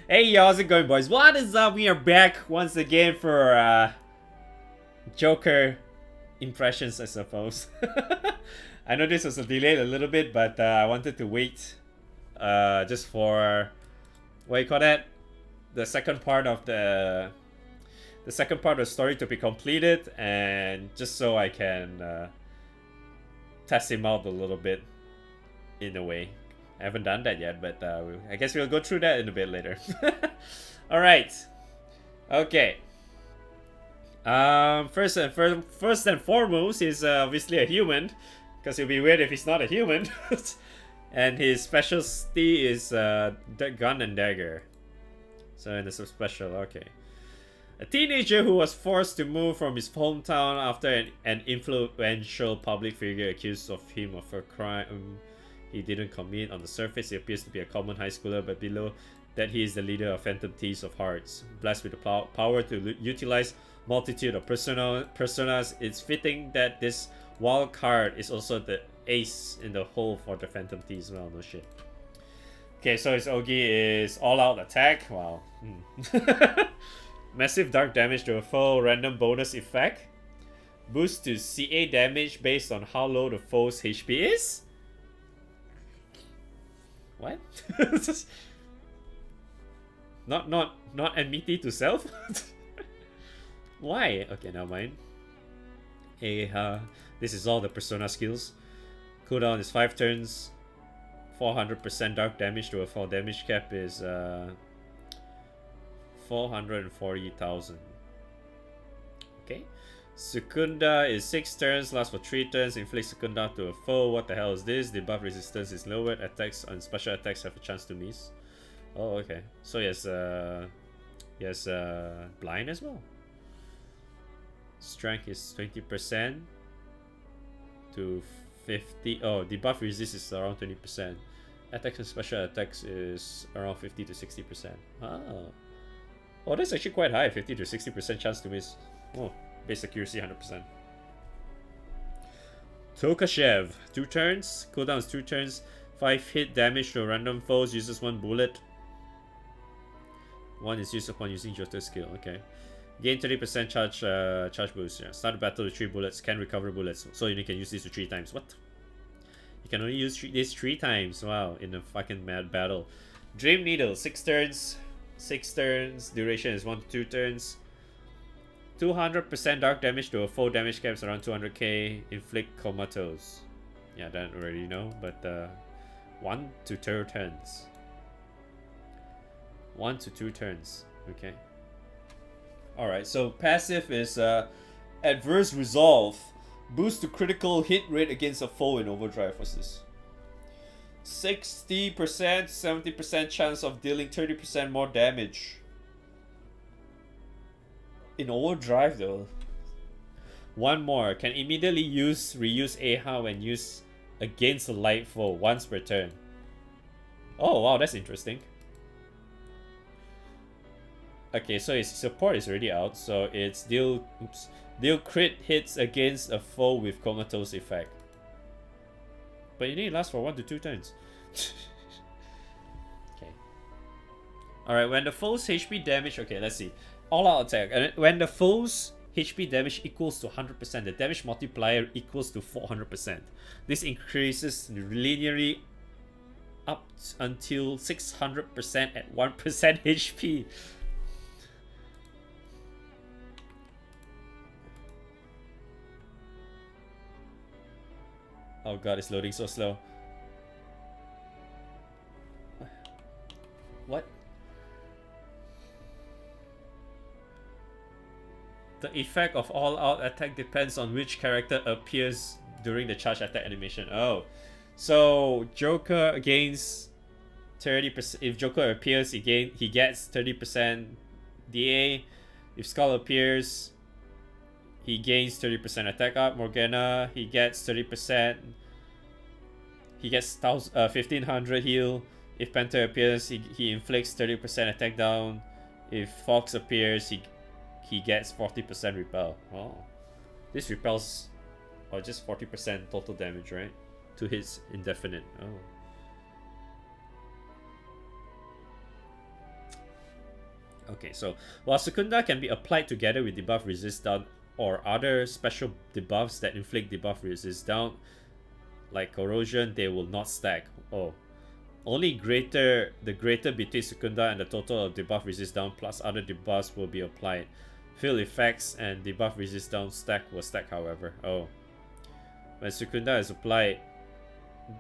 Hey, how's it going, boys? What is up? We are back once again for Joker impressions, I suppose. I know this was delayed a little bit, but I wanted to wait just for what you call that? The second part of the second part of the story to be completed, and just so I can test him out a little bit in a way. I haven't done that yet, but I guess we'll go through that in a bit later. All right. Okay. First and foremost, he's obviously a human, because it'd be weird if he's not a human. And his specialty is gun and dagger. So in the special, okay. A teenager who was forced to move from his hometown after an influential public figure accused of him of a crime he didn't commit. On the surface, he appears to be a common high schooler, but below that he is the leader of Phantom Thieves of Hearts. Blessed with the power to utilize multitude of personas, it's fitting that this wild card is also the ace in the hole for the Phantom Thieves. Well, no shit. Okay, so his Ogi is all-out attack. Wow. Massive dark damage to a foe, random bonus effect. Boost to CA damage based on how low the foe's HP is? What? not enmity to self? Why? Okay, never mind. Hey, this is all the persona skills. Cooldown is 5 turns. 400% dark damage to a fall. Damage cap is 440,000. Okay. Secunda is 6 turns, lasts for 3 turns, inflicts Secunda to a foe. What the hell is this? Debuff resistance is lowered. Attacks and special attacks have a chance to miss. Oh, okay. So he has blind as well. Strength is 20% to 50. Oh, debuff resist is around 20%. Attacks and special attacks is around 50 to 60%. Oh, that's actually quite high. 50 to 60% chance to miss. Oh. Base accuracy 100%. Tokashev, 2 turns. Cooldown is 2 turns. 5 hit damage to random foes. Uses 1 bullet. 1 is used upon using Joker skill. Okay. Gain 30% charge boost. Yeah. Start the battle with 3 bullets. Can recover bullets. So you can use this to 3 times. What? You can only use this 3 times. Wow. In a fucking mad battle. Dream Needle, 6 turns. 6 turns. Duration is 1 to 2 turns. 200% dark damage to a foe. Damage caps around 200k. Inflict comatose. Yeah, that already know. But 1 to 2 turns. 1 to 2 turns. Okay. Alright, so passive is adverse resolve. Boost to critical hit rate against a foe in overdrive. What's this? 60%, 70% chance of dealing 30% more damage. In overdrive though. 1 more. Can immediately reuse AHA when used against a light foe once per turn. Oh wow, that's interesting. Okay, so its support is already out, so it's deal crit hits against a foe with comatose effect. But you need to last for 1 to 2 turns. Okay. Alright, when the foe's HP damage, okay, let's see. All out attack. And when the foe's HP damage equals to 100%, the damage multiplier equals to 400%. This increases linearly up until 600% at 1% HP. Oh god, it's loading so slow. What? The effect of all-out attack depends on which character appears during the charge attack animation. Oh. So, Joker gains 30%. If Joker appears, he gets 30% DA. If Skull appears, he gains 30% attack up. Morgana, he gets 30%. He gets 1500 heal. If Panther appears, he inflicts 30% attack down. If Fox appears, he gets 40% repel. Oh. This repels just 40% total damage, right? To his indefinite. Oh. Okay, so while Secunda can be applied together with debuff resist down or other special debuffs that inflict debuff resist down, like corrosion, they will not stack. Oh. Only the greater between Secunda and the total of debuff resist down plus other debuffs will be applied. Field effects and debuff resist down stack will stack, however. Oh. When Secunda is applied,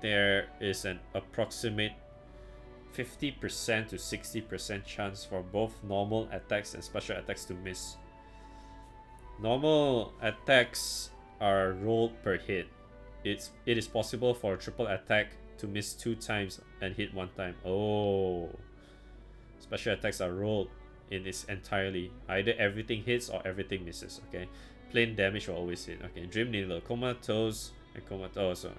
there is an approximate 50% to 60% chance for both normal attacks and special attacks to miss. Normal attacks are rolled per hit. It is possible for a triple attack to miss 2 times and hit 1 time. Oh. Special attacks are rolled in its entirely. Either everything hits or everything misses. Okay. Plain damage will always hit. Okay. Dream Needler, Comatose, and Comatose. So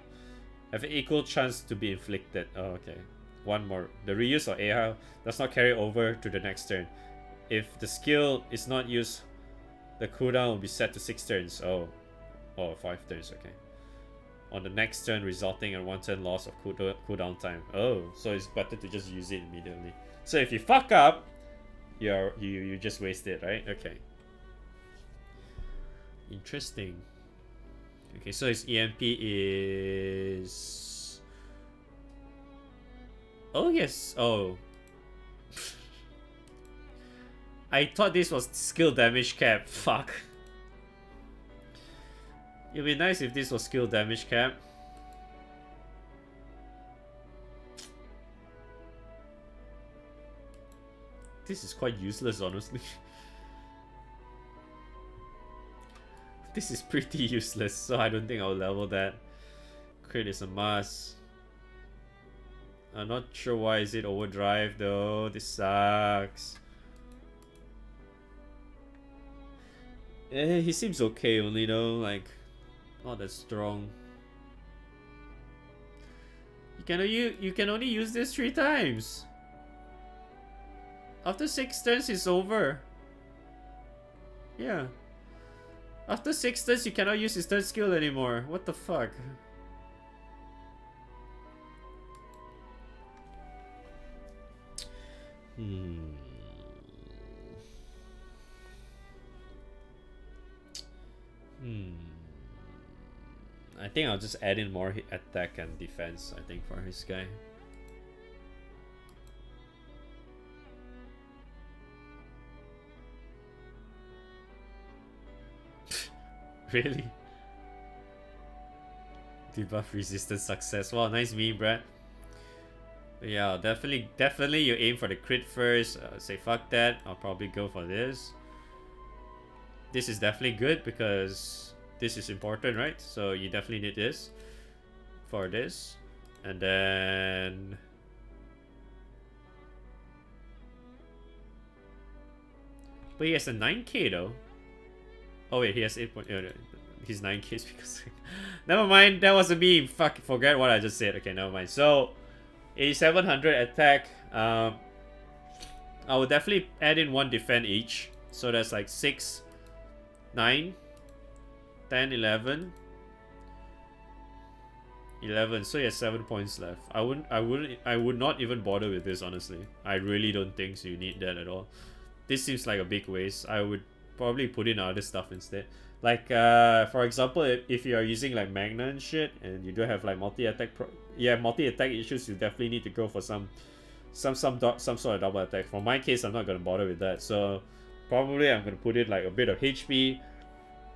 have an equal chance to be inflicted. Oh, okay. One more. The reuse of AHA does not carry over to the next turn. If the skill is not used, the cooldown will be set to 6 turns. Oh. Oh, 5 turns. Okay. On the next turn, resulting in 1 turn loss of cooldown time. Oh, so it's better to just use it immediately. So if you fuck up, you just waste it, right? Okay. Interesting. Okay, so his EMP is... Oh, yes. Oh. I thought this was skill damage cap. Fuck. It'd be nice if this was skill damage cap. This is quite useless, honestly. This is pretty useless, so I don't think I'll level that. Crit is a must. I'm not sure why is it overdrive though. This sucks. He seems okay only though, like not that strong. You can only use this 3 times. After 6 turns it's over. Yeah. After 6 turns you cannot use his third skill anymore. What the fuck? I think I'll just add in more attack and defense, I think, for his guy. Really? Debuff resistance success. Wow, nice meme, Brad. But yeah, definitely you aim for the crit first. Say fuck that. I'll probably go for this. This is definitely good because this is important, right? So you definitely need this for this. And then but he has a 9k though. Oh wait, he has 8. He's 9k because never mind, that was a meme. Fuck, forget what I just said. Okay, never mind. So 8700 attack. I would definitely add in 1 defend each. So that's like 6, 9, 10, 11. 11. So he has 7 points left. I would not even bother with this, honestly. I really don't think so you need that at all. This seems like a big waste. I would probably put in other stuff instead. Like for example, if you are using like Magna and shit and you don't have like multi-attack issues, you definitely need to go for some sort of double attack. For my case, I'm not gonna bother with that. So probably I'm gonna put in like a bit of HP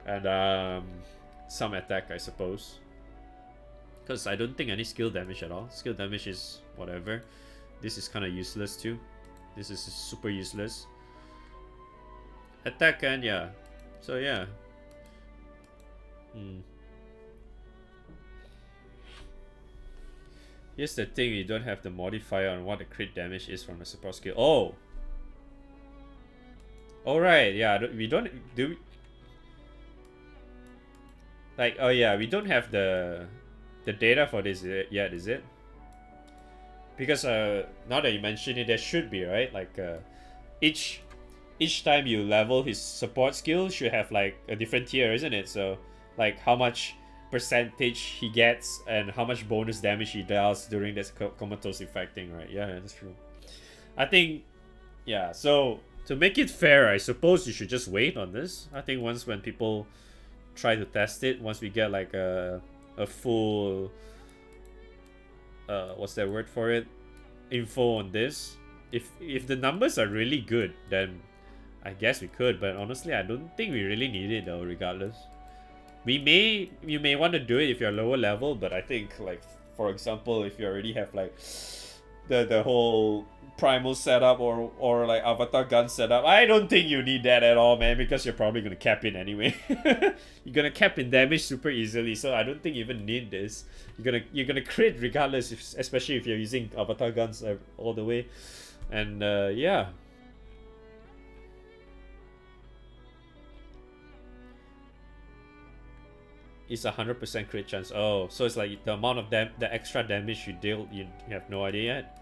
and some attack, I suppose. Because I don't think any skill damage at all. Skill damage is whatever. This is kind of useless too. This is super useless. Attack and yeah. So yeah. Here's the thing, you don't have the modifier on what the crit damage is from the support skill. Oh! Alright, yeah, we don't do... Like, oh yeah, we don't have the data for this yet, is it? Because now that you mention it, there should be, right? Like each time you level his support skill should have like a different tier, isn't it? So like how much percentage he gets and how much bonus damage he does during this comatose effect thing, right? Yeah, that's true. I think, yeah, so To make it fair, I suppose you should just wait on this. I think once when people try to test it, once we get like a full what's that word for it? Info on this. If the numbers are really good, then I guess we could, but honestly I don't think we really need it though, regardless. You may want to do it if you're lower level, but I think like for example if you already have like the whole primal setup or like avatar gun setup, I don't think you need that at all, man, because you're probably gonna cap in anyway. You're gonna cap in damage super easily, so I don't think you even need this. You're gonna crit regardless, especially if you're using avatar guns all the way. And yeah. It's 100% crit chance. Oh, so it's like the amount of the extra damage you deal, you have no idea yet.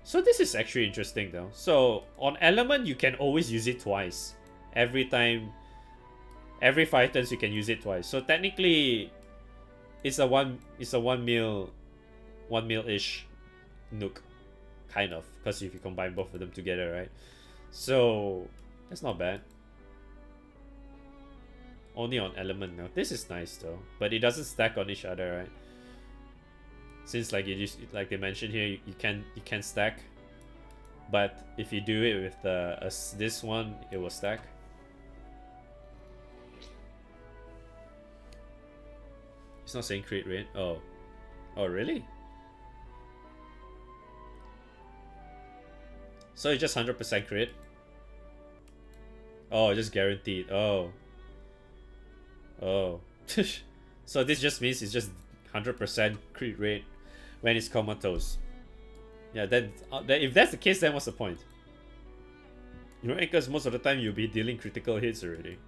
So this is actually interesting though. So on element you can always use it twice. Every 5 turns you can use it twice. So technically it's a one mil-ish nuke, kind of, because if you combine both of them together, right? So that's not bad. Only on element now. This is nice though, but it doesn't stack on each other, right? Since like like they mentioned here, you can stack, but if you do it with this one, it will stack. It's not saying crit rate. Oh really? So it's just 100% crit. Oh, just guaranteed. Oh. So this just means it's just 100% crit rate when it's comatose. Yeah, then if that's the case, then what's the point? You know, because most of the time you'll be dealing critical hits already,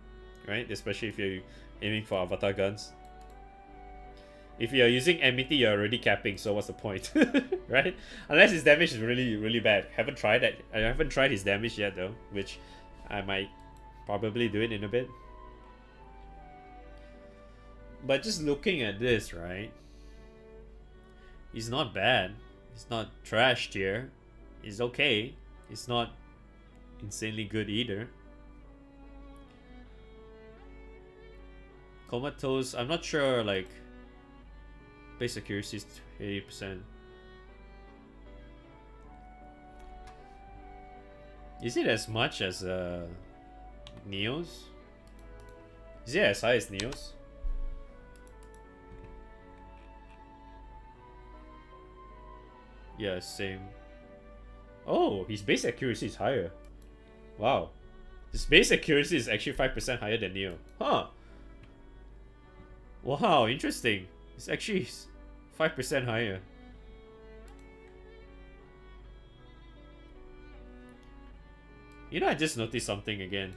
right? Especially if you're aiming for avatar guns. If you're using Amity, you're already capping, so what's the point? Right? Unless his damage is really, really bad. Haven't tried that. I haven't tried his damage yet though, which I might probably do it in a bit. But just looking at this, right? He's not bad. He's not trash tier. He's okay. He's not insanely good either. Comatose, I'm not sure, like, base accuracy is 80%. Is it as much as Neo's? Is it as high as Neo's? Yeah, same. Oh, his base accuracy is higher. Wow. His base accuracy is actually 5% higher than Neo. Huh. Wow, interesting. It's actually 5% higher. You know, I just noticed something again.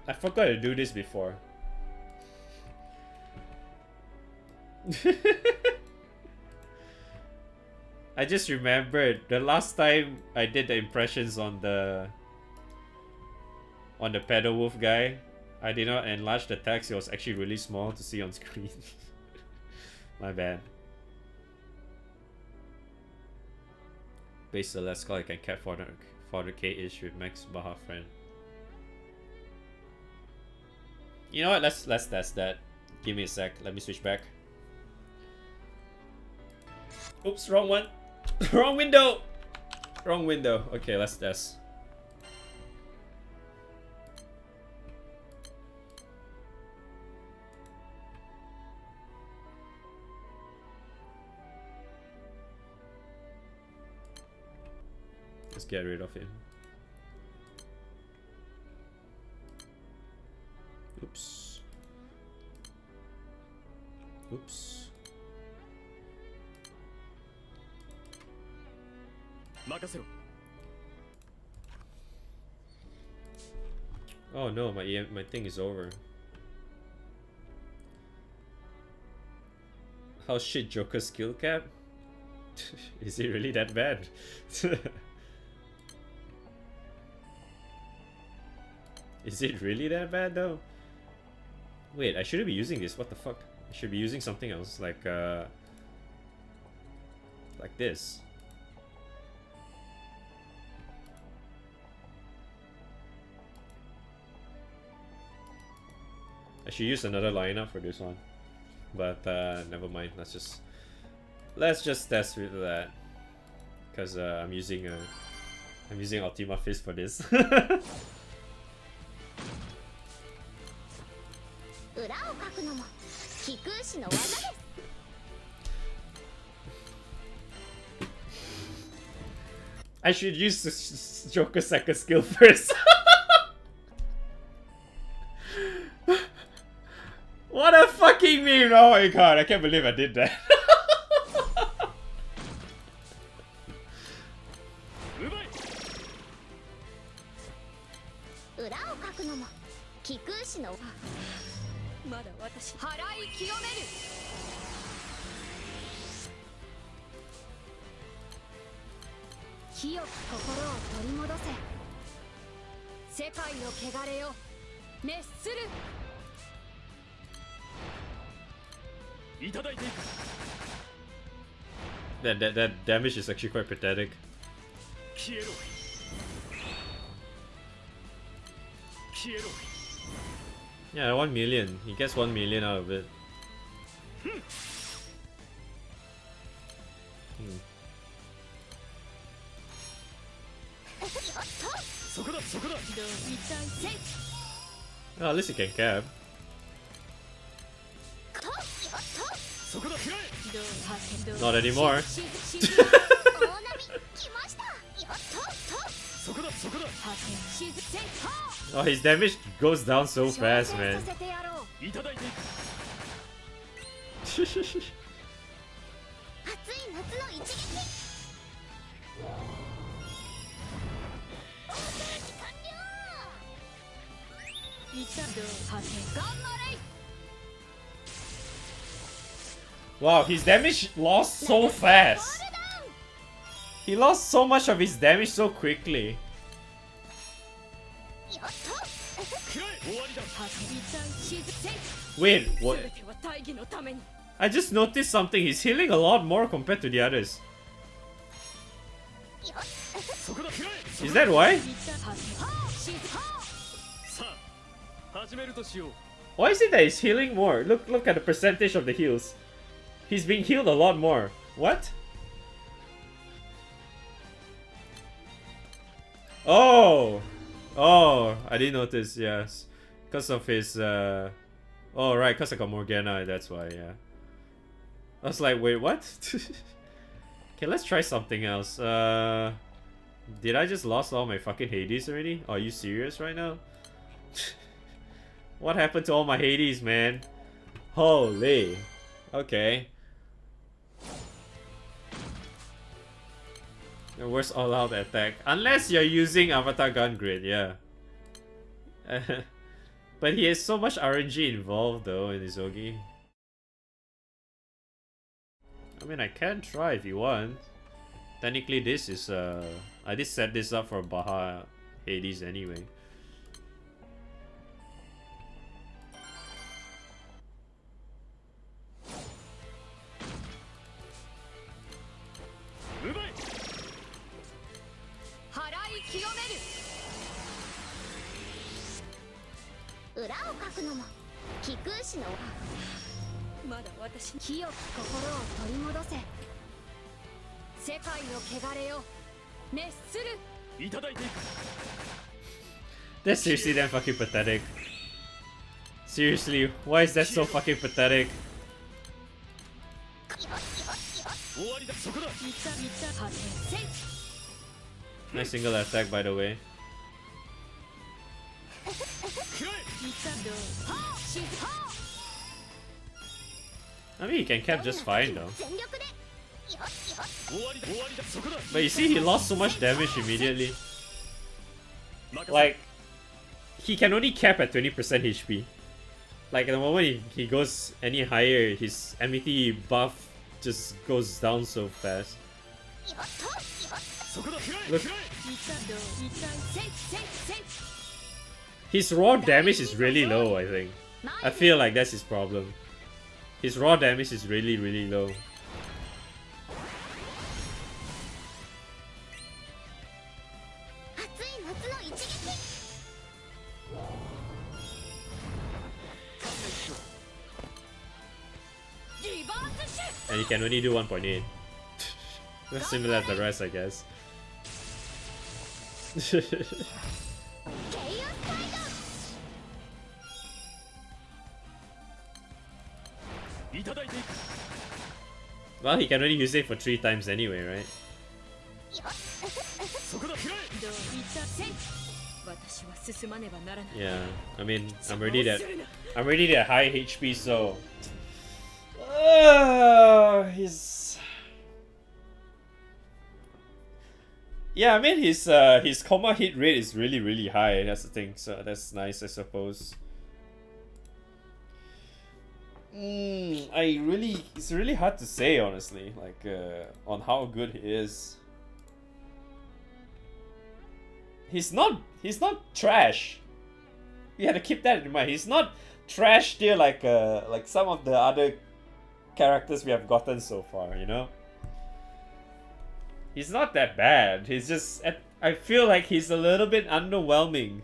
I forgot to do this before. I just remembered the last time I did the impressions on the pedal wolf guy, I did not enlarge the text. It was actually really small to see on screen. My bad. Base Celestial, I can cap 400k-ish with Max Baja friend. You know what? Let's test that. Give me a sec. Let me switch back. Oops, wrong one. Wrong window. Wrong window. Okay, let's test. Let's get rid of him. Oops. Oops. Oh no, my thing is over. How shit Joker skill cap? Is it really that bad? Is it really that bad though? Wait, I shouldn't be using this. What the fuck? I should be using something else, like this. I should use another lineup for this one, but never mind. Let's just test with that, because I'm using Ultima Fist for this. I should use the Joker's second skill first. What a fucking meme! Oh my god, I can't believe I did that. That damage is actually quite pathetic. Yeah, 1 million. He gets 1 million out of it. Oh, at least he can cap. Not anymore. Oh, his damage goes down so fast, man. Wow, his damage lost so fast. He lost so much of his damage so quickly. Wait, what? I just noticed something. He's healing a lot more compared to the others. Is that why? Why is it that he's healing more? Look at the percentage of the heals. He's being healed a lot more. What? Oh! Oh, I didn't notice, yes. Because of his, oh, right, because I got Morgana, that's why, yeah. I was like, wait, what? Okay, let's try something else. Did I just lost all my fucking Hades already? Are you serious right now? What happened to all my Hades, man? Holy. Okay. The worst all-out attack. Unless you're using Avatar Gun Grid, yeah. But he has so much RNG involved though in Izogi. I mean, I can try if you want. Technically this is I did set this up for Baja Hades anyway. That's seriously damn fucking pathetic. Seriously, why is that so fucking pathetic? Nice single attack, by the way. I mean, he can cap just fine though. But you see, he lost so much damage immediately. Like, he can only cap at 20% HP. Like, the moment he goes any higher, his MET buff just goes down so fast. Look. His raw damage is really low, I think. I feel like that's his problem. His raw damage is really, really low. And you can only do 1.8. Similar to the rest, I guess. Well, he can only use it for 3 times anyway, right? Yeah, I mean, I'm already at high HP, so yeah, I mean his comma hit rate is really high. That's the thing, so that's nice, I suppose. It's really hard to say, honestly, like on how good he is. He's not trash. You have to keep that in mind. He's not trash tier like some of the other characters we have gotten so far, you know? He's not that bad. He's just, I feel like he's a little bit underwhelming.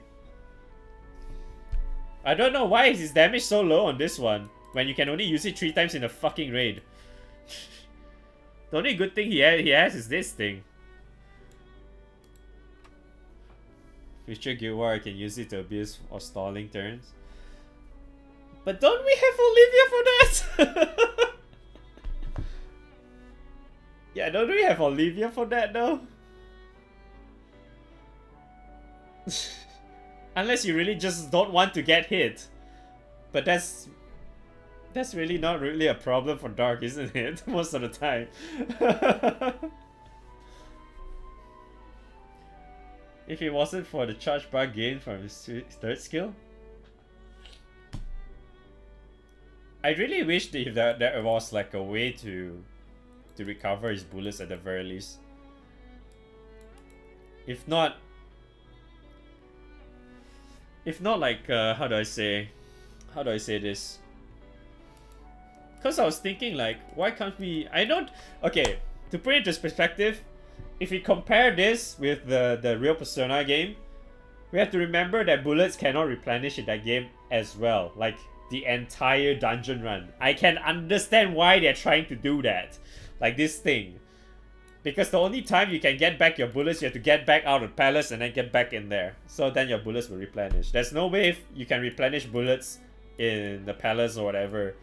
I don't know why is his damage so low on this one when you can only use it 3 times in a fucking raid. The only good thing he has is this thing. Future Guild War, I can use it to abuse or stalling turns. But don't we have Olivia for that? Yeah, don't we have Olivia for that though? Unless you really just don't want to get hit. But that's really not really a problem for Dark, isn't it? Most of the time. If it wasn't for the charge bar gain from his 3rd skill. I really wish that there was like a way to recover his bullets at the very least. If not like how do I say this? Because I was thinking like, why can't we? Okay, to put it into perspective, if we compare this with the real Persona game, we have to remember that bullets cannot replenish in that game as well, like the entire dungeon run. I can understand why they're trying to do that, like this thing. Because the only time you can get back your bullets, you have to get back out of the palace and then get back in there. So then your bullets will replenish. There's no way if you can replenish bullets in the palace or whatever.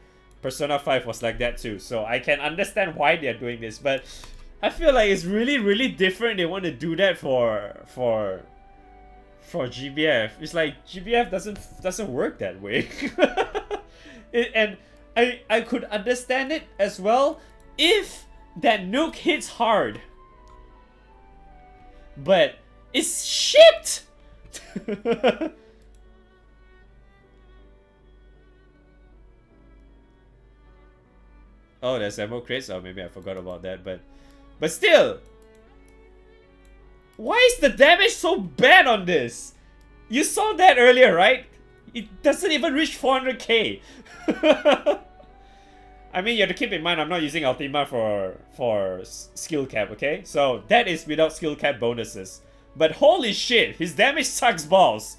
Persona 5 was like that too. So I can understand why they're doing this, but I feel like it's really different. They want to do that for GBF. It's like GBF doesn't work that way. And I could understand it as well if that nuke hits hard. But it's shit. Oh, there's ammo crates. Oh, maybe I forgot about that. But still, why is the damage so bad on this? You saw that earlier, right? It doesn't even reach 400k. I mean, you have to keep in mind, I'm not using Ultima for skill cap, okay? So that is without skill cap bonuses. But holy shit, his damage sucks balls.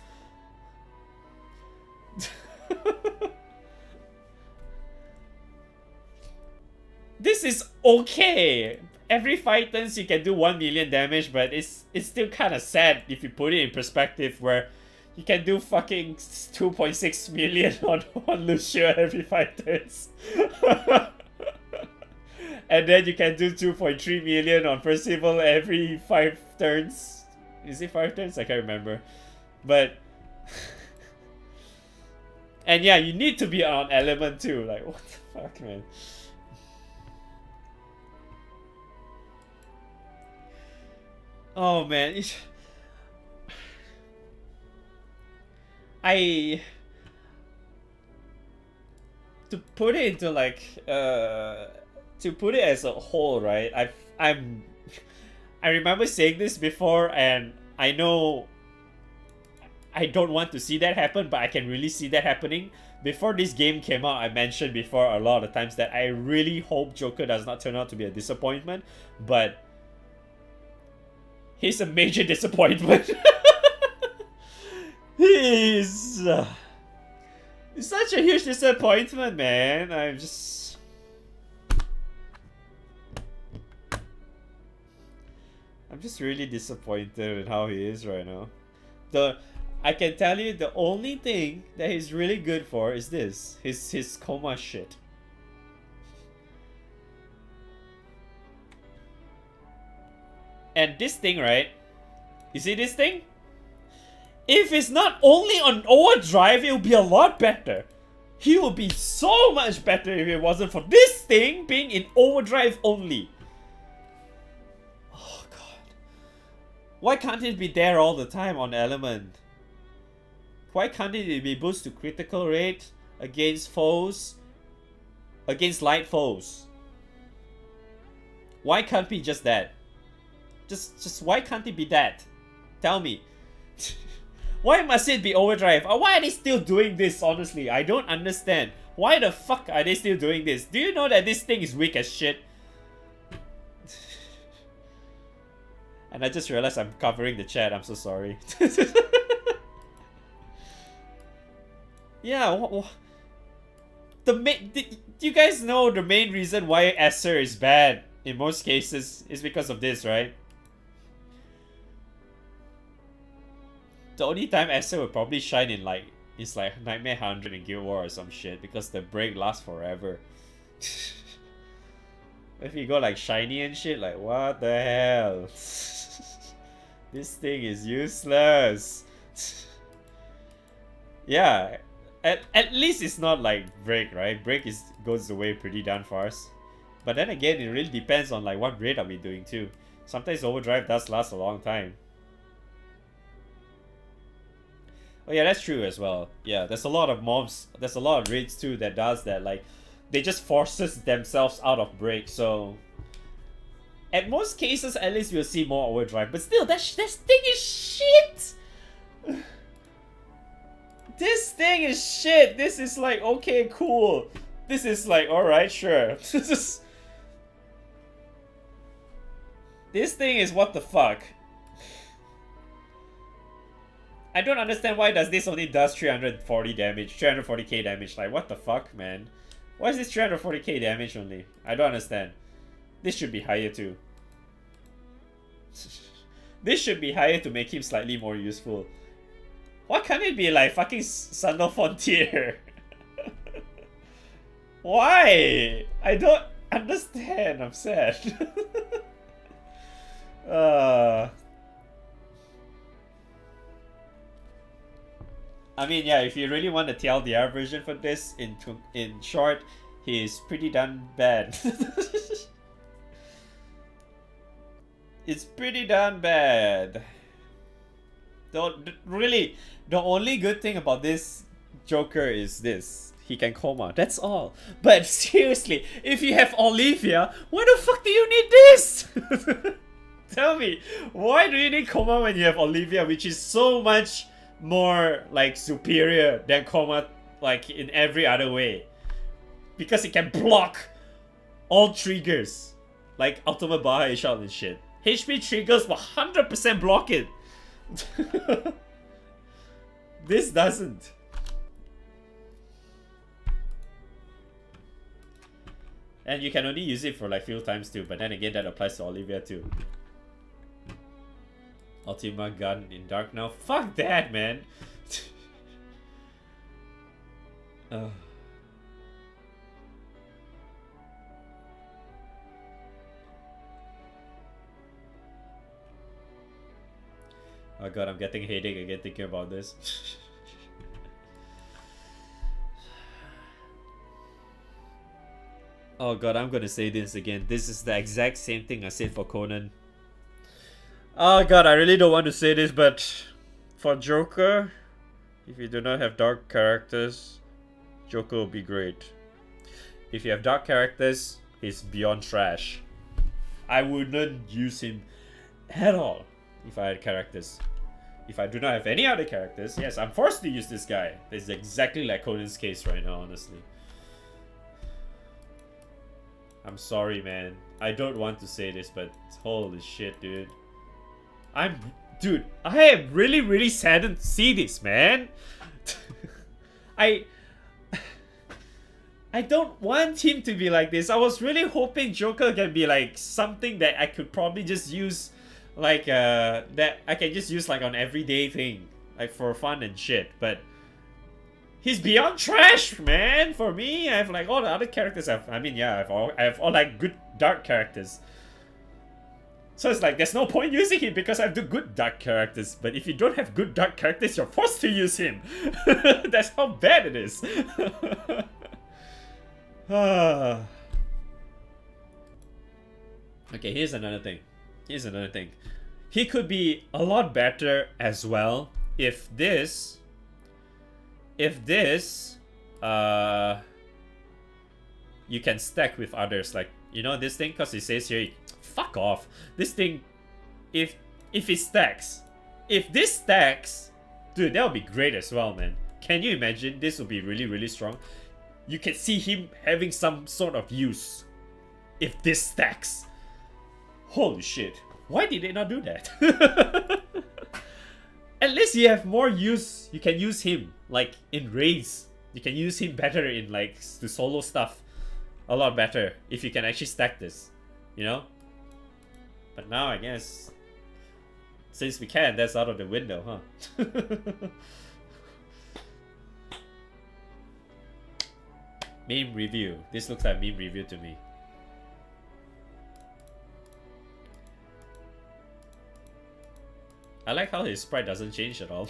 This is okay. Every 5 turns you can do 1 million damage, but it's still kind of sad if you put it in perspective where you can do fucking 2.6 million on Lucio every 5 turns. And then you can do 2.3 million on Percival every 5 turns. Is it 5 turns? I can't remember. But and yeah, you need to be on element too. Like, what the fuck, man? Oh man, to put it into like to put it as a whole, right? I remember saying this before, and I know I don't want to see that happen, but I can really see that happening. Before this game came out, I mentioned before a lot of times that I really hope Joker does not turn out to be a disappointment, but he's a major disappointment. He's such a huge disappointment, man. I'm just... I'm just really disappointed in how he is right now. I can tell you the only thing that he's really good for is this. His coma shit. And this thing, right? You see this thing? If it's not only on overdrive, it would be a lot better. He would be so much better if it wasn't for this thing being in overdrive only. Oh god. Why can't it be there all the time on element? Why can't it be boost to critical rate against foes? Against light foes? Why can't it be just that? Just why can't it be that? Tell me. Why must it be overdrive? Why are they still doing this, honestly? I don't understand. Why the fuck are they still doing this? Do you know that this thing is weak as shit? And I just realized I'm covering the chat. I'm so sorry. Yeah, do you guys know the main reason why SSR is bad in most cases is because of this, right? The only time SSR would probably shine in it's like Nightmare 100 in Guild War or some shit because the break lasts forever. If you go like shiny and shit, like what the hell? This thing is useless. Yeah, at least it's not like break, right? Break goes away pretty damn fast. But then again, it really depends on like what raid are we doing too. Sometimes overdrive does last a long time. Oh yeah, that's true as well. Yeah, there's a lot of mobs, there's a lot of raids too that does that. Like, they just forces themselves out of break. So, at most cases, at least we'll see more overdrive. But still, this thing is shit. This thing is shit. This is like, okay, cool. This is like, alright, sure. This thing is what the fuck. I don't understand why does this only does 340 damage, 340k damage. Like, what the fuck, man? Why is this 340k damage only? I don't understand. This should be higher too. This should be higher to make him slightly more useful. Why can't it be like fucking Son of Frontier? Why? I don't understand. I'm sad. I mean, yeah, if you really want the TLDR version for this, in short, he's pretty damn bad. It's pretty damn bad. Really, the only good thing about this Joker is this. He can coma, that's all. But seriously, if you have Olivia, why the fuck do you need this? Tell me, why do you need coma when you have Olivia, which is so much more like superior than coma like in every other way? Because it can block all triggers like ultimate Baha shot and shit. HP triggers will 100% block it. This doesn't. And you can only use it for like few times too, but then again that applies to Olivia too. Ultima gun in dark now. Fuck that, man. Oh god, I'm getting a headache again thinking about this. Oh god, I'm gonna say this again. This is the exact same thing I said for Conan. Oh god, I really don't want to say this, but for Joker, if you do not have dark characters, Joker will be great. If you have dark characters, he's beyond trash. I wouldn't use him at all if I had characters. If I do not have any other characters, yes, I'm forced to use this guy. It's exactly like Conan's case right now, honestly. I'm sorry, man. I don't want to say this, but holy shit, dude. Dude, I am really, really saddened to see this, man. I don't want him to be like this. I was really hoping Joker can be like something that I could probably just use Like that I can just use like on everyday thing, like for fun and shit. But he's beyond trash, man. For me, I have like all the other characters. I have all like good dark characters. So it's like there's no point using him because I have the good dark characters. But if you don't have good dark characters, you're forced to use him. That's how bad it is. Okay, here's another thing. He could be a lot better as well if this you can stack with others, like, you know, this thing, because it says here, fuck off. This thing, if it stacks, if this stacks, dude, that would be great as well, man. Can you imagine? This would be really, really strong. You can see him having some sort of use if this stacks. Holy shit. Why did they not do that? At least you have more use. You can use him, like, in raids. You can use him better in, like, the solo stuff. A lot better if you can actually stack this, you know? But now, I guess, since we can, that's out of the window, huh? Meme review. This looks like meme review to me. I like how his sprite doesn't change at all.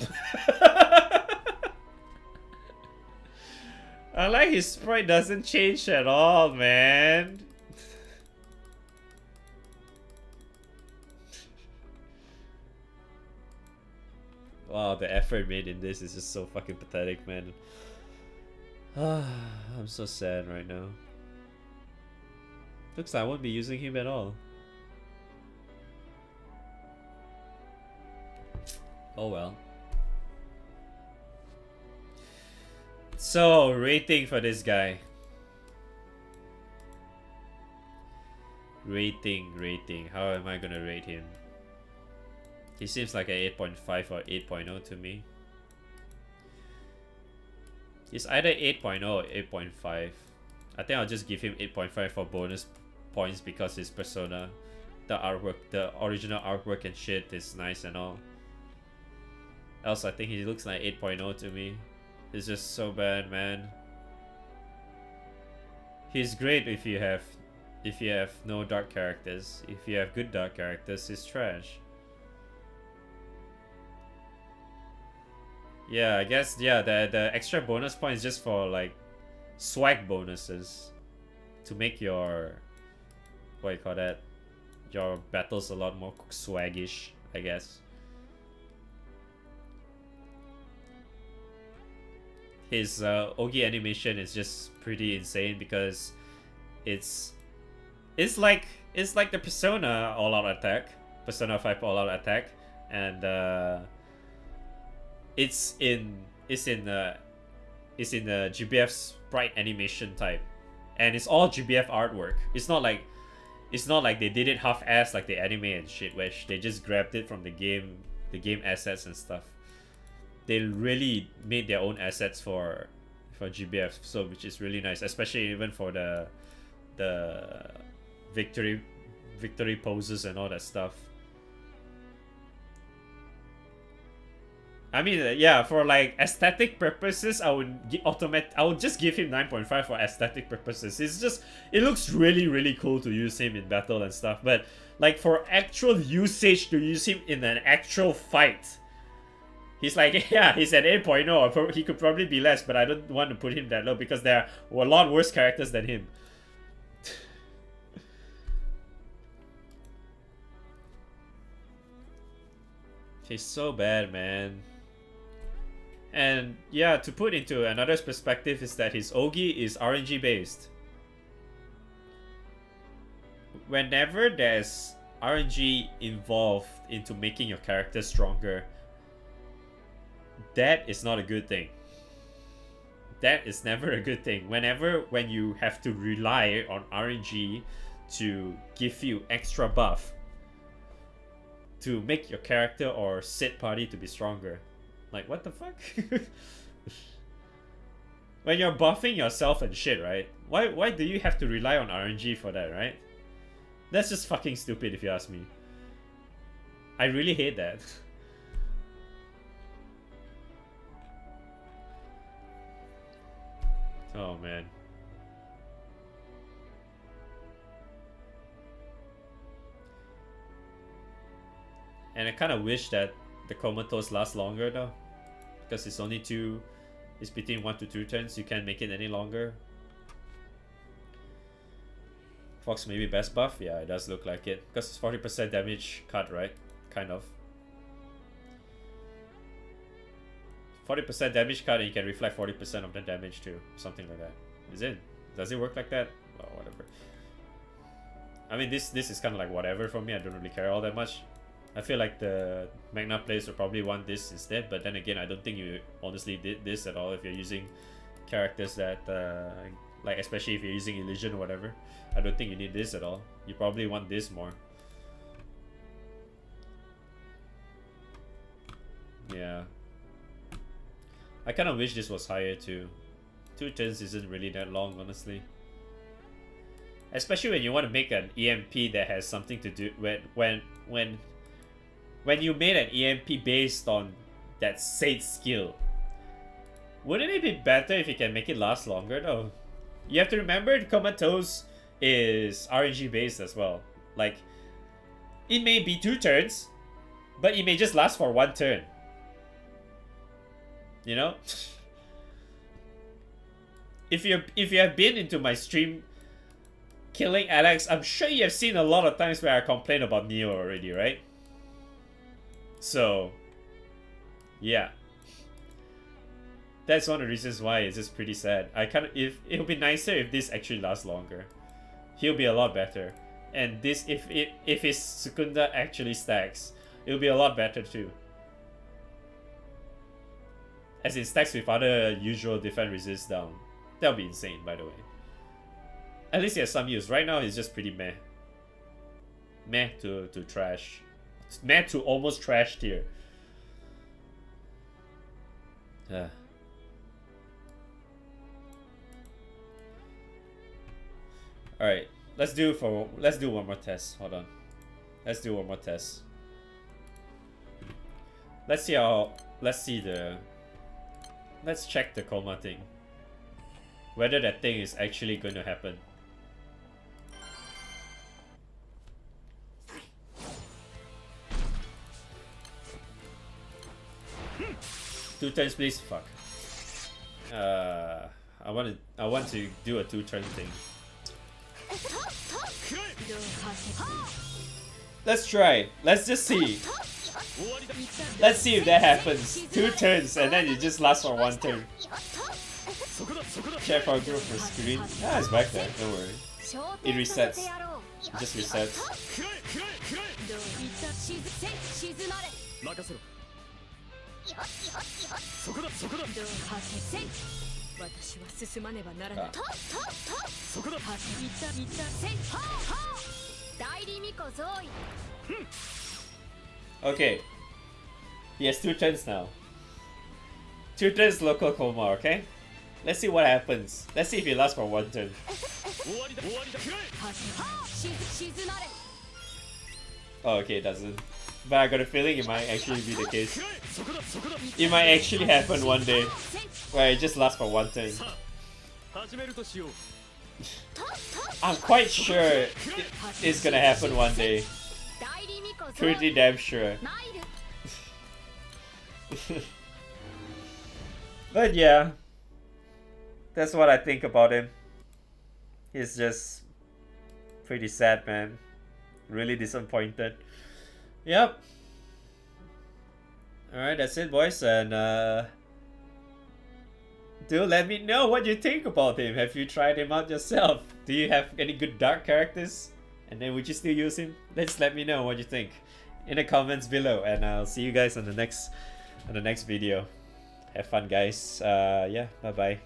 I like his sprite doesn't change at all, man. Wow, the effort made in this is just so fucking pathetic, man. I'm so sad right now. Looks like I won't be using him at all. Oh well. So, rating for this guy. Rating. How am I gonna rate him? He seems like a 8.5 or 8.0 to me. It's either 8.0 or 8.5. I think I'll just give him 8.5 for bonus points because his persona, the artwork, the original artwork and shit is nice and all. Else, I think he looks like 8.0 to me. It's just so bad, man. He's great if you have no dark characters. If you have good dark characters, he's trash. Yeah, I guess, yeah, the extra bonus points just for like swag bonuses to make your, what do you call that, your battles a lot more swaggish, I guess. His Ogi animation is just pretty insane because it's like the Persona all-out attack, Persona 5 all-out attack, and it's in the GBF sprite animation type, and it's all GBF artwork. It's not like they did it half-assed like the anime and shit, which they just grabbed it from the game assets and stuff. They really made their own assets for GBF, so which is really nice, especially even for the victory poses and all that stuff. I mean, yeah, for like aesthetic purposes, I would just give him 9.5 for aesthetic purposes. It looks really, really cool to use him in battle and stuff, but like for actual usage, to use him in an actual fight, he's like, yeah, he's at 8.0. He could probably be less, but I don't want to put him that low because there are a lot worse characters than him. He's so bad, man. And yeah, to put into another perspective is that his Ogi is RNG based. Whenever there's RNG involved into making your character stronger, that is not a good thing. That is never a good thing. When you have to rely on RNG to give you extra buff to make your character or set party to be stronger. Like, what the fuck? When you're buffing yourself and shit, right? Why do you have to rely on RNG for that, right? That's just fucking stupid if you ask me. I really hate that. Oh man. And I kind of wish that the Comatose lasts longer though, because it's only two. It's between 1 to 2 turns. You can't make it any longer. Fox maybe best buff? Yeah, it does look like it. Because it's 40% damage cut, right? Kind of. 40% damage cut and you can reflect 40% of the damage too. Something like that. Is it? Does it work like that? Well, whatever. I mean, this is kind of like whatever for me. I don't really care all that much. I feel like the Magna players will probably want this instead, but then again, I don't think you honestly did this at all if you're using characters that, like especially if you're using Illusion or whatever. I don't think you need this at all. You probably want this more. Yeah. I kind of wish this was higher too. 2 turns isn't really that long, honestly. Especially when you want to make an EMP that has something to do when you made an EMP based on that Sage skill. Wouldn't it be better if you can make it last longer though? You have to remember Comatose is RNG based as well. Like, it may be 2 turns, but it may just last for 1 turn. You know? If you have been into my stream killing Alex, I'm sure you have seen a lot of times where I complain about Neo already, right? So, yeah. That's one of the reasons why it's just pretty sad. It'll be nicer if this actually lasts longer. He'll be a lot better. And this, if his Secunda actually stacks, it'll be a lot better too. As it stacks with other usual defense resist down. That'll be insane, by the way. At least he has some use. Right now, he's just pretty meh. Meh to trash. Meh to almost trash tier. Alright, let's do one more test. Hold on. Let's do one more test. Let's check the coma thing. Whether that thing is actually going to happen. Two turns, please. Fuck. I want to do a 2-turn thing. Let's try. Let's just see. Let's see if that happens. 2 turns and then it just lasts for 1 turn. Check for group for screen. Ah, it's back there. Don't worry. It resets. It just resets. Okay. He has 2 turns now. 2 turns local coma, okay? Let's see what happens. Let's see if he lasts for 1 turn. Oh, okay, it doesn't. But I got a feeling it might actually be the case. It might actually happen one day, where it just lasts for 1 turn. I'm quite sure it's gonna happen one day. Pretty damn sure. But yeah, that's what I think about him. He's just pretty sad, man. Really disappointed. Yep. Alright, that's it, boys. And do let me know what you think about him. Have you tried him out yourself? Do you have any good dark characters? And then would you still use him? Let me know what you think in the comments below. And I'll see you guys on the next video. Have fun, guys. Yeah, bye bye.